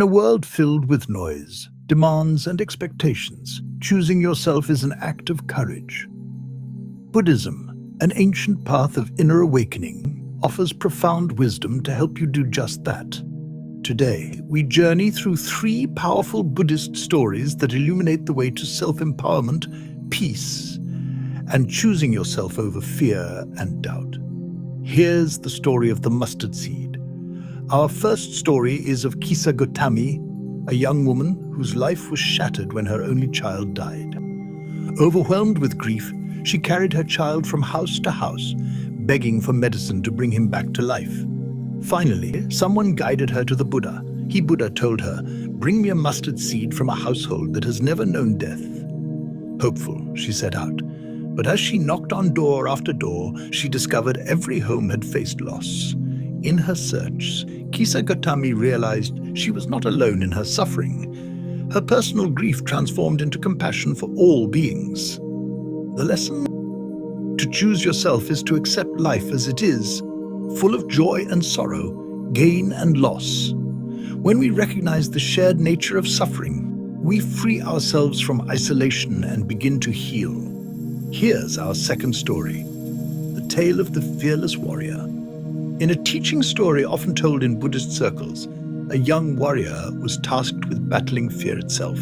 In a world filled with noise, demands, and expectations, choosing yourself is an act of courage. Buddhism, an ancient path of inner awakening, offers profound wisdom to help you do just that. Today, we journey through 3 powerful Buddhist stories that illuminate the way to self-empowerment, peace, and choosing yourself over fear and doubt. Here's the story of the mustard seed. Our first story is of Kisa Gotami, a young woman whose life was shattered when her only child died. Overwhelmed with grief, she carried her child from house to house, begging for medicine to bring him back to life. Finally, someone guided her to the Buddha. Buddha told her, "Bring me a mustard seed from a household that has never known death." Hopeful, she set out. But as she knocked on door after door, she discovered every home had faced loss. In her search, Kisa Gotami realized she was not alone in her suffering. Her personal grief transformed into compassion for all beings. The lesson? To choose yourself is to accept life as it is, full of joy and sorrow, gain and loss. When we recognize the shared nature of suffering, we free ourselves from isolation and begin to heal. Here's our second story, the tale of the fearless warrior. In a teaching story often told in Buddhist circles, a young warrior was tasked with battling fear itself.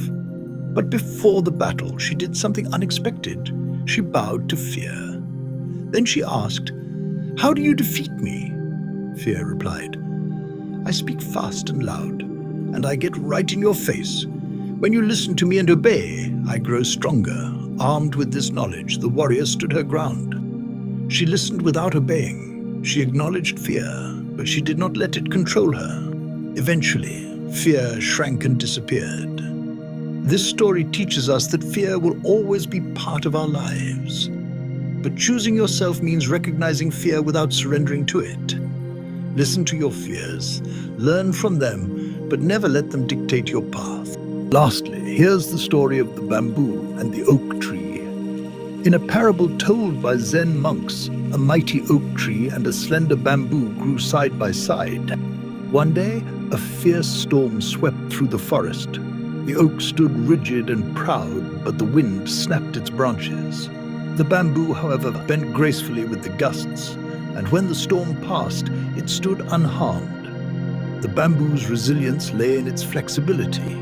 But before the battle, she did something unexpected. She bowed to fear. Then she asked, "How do you defeat me?" Fear replied, "I speak fast and loud, and I get right in your face. When you listen to me and obey, I grow stronger." Armed with this knowledge, the warrior stood her ground. She listened without obeying. She acknowledged fear, but she did not let it control her. Eventually, fear shrank and disappeared. This story teaches us that fear will always be part of our lives. But choosing yourself means recognizing fear without surrendering to it. Listen to your fears, learn from them, but never let them dictate your path. Lastly, here's the story of the bamboo and the oak tree. In a parable told by Zen monks, a mighty oak tree and a slender bamboo grew side by side. One day, a fierce storm swept through the forest. The oak stood rigid and proud, but the wind snapped its branches. The bamboo, however, bent gracefully with the gusts, and when the storm passed, it stood unharmed. The bamboo's resilience lay in its flexibility.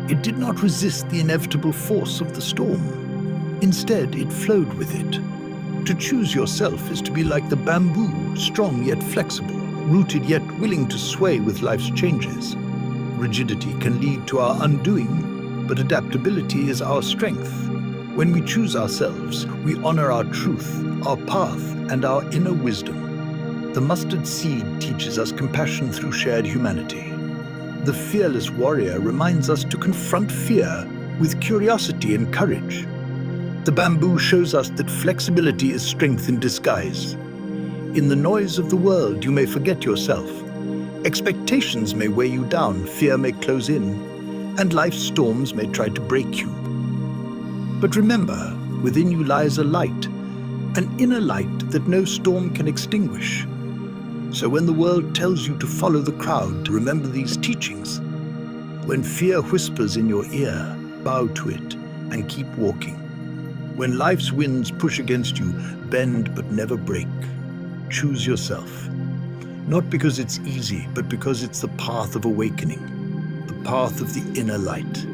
It did not resist the inevitable force of the storm. Instead, it flowed with it. To choose yourself is to be like the bamboo, strong yet flexible, rooted yet willing to sway with life's changes. Rigidity can lead to our undoing, but adaptability is our strength. When we choose ourselves, we honor our truth, our path, and our inner wisdom. The mustard seed teaches us compassion through shared humanity. The fearless warrior reminds us to confront fear with curiosity and courage. The bamboo shows us that flexibility is strength in disguise. In the noise of the world, you may forget yourself. Expectations may weigh you down, fear may close in, and life's storms may try to break you. But remember, within you lies a light, an inner light that no storm can extinguish. So when the world tells you to follow the crowd, remember these teachings. When fear whispers in your ear, bow to it and keep walking. When life's winds push against you, bend but never break. Choose yourself. Not because it's easy, but because it's the path of awakening, the path of the inner light.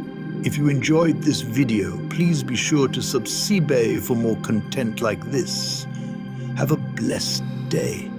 If you enjoyed this video, please be sure to subscribe for more content like this. Have a blessed day.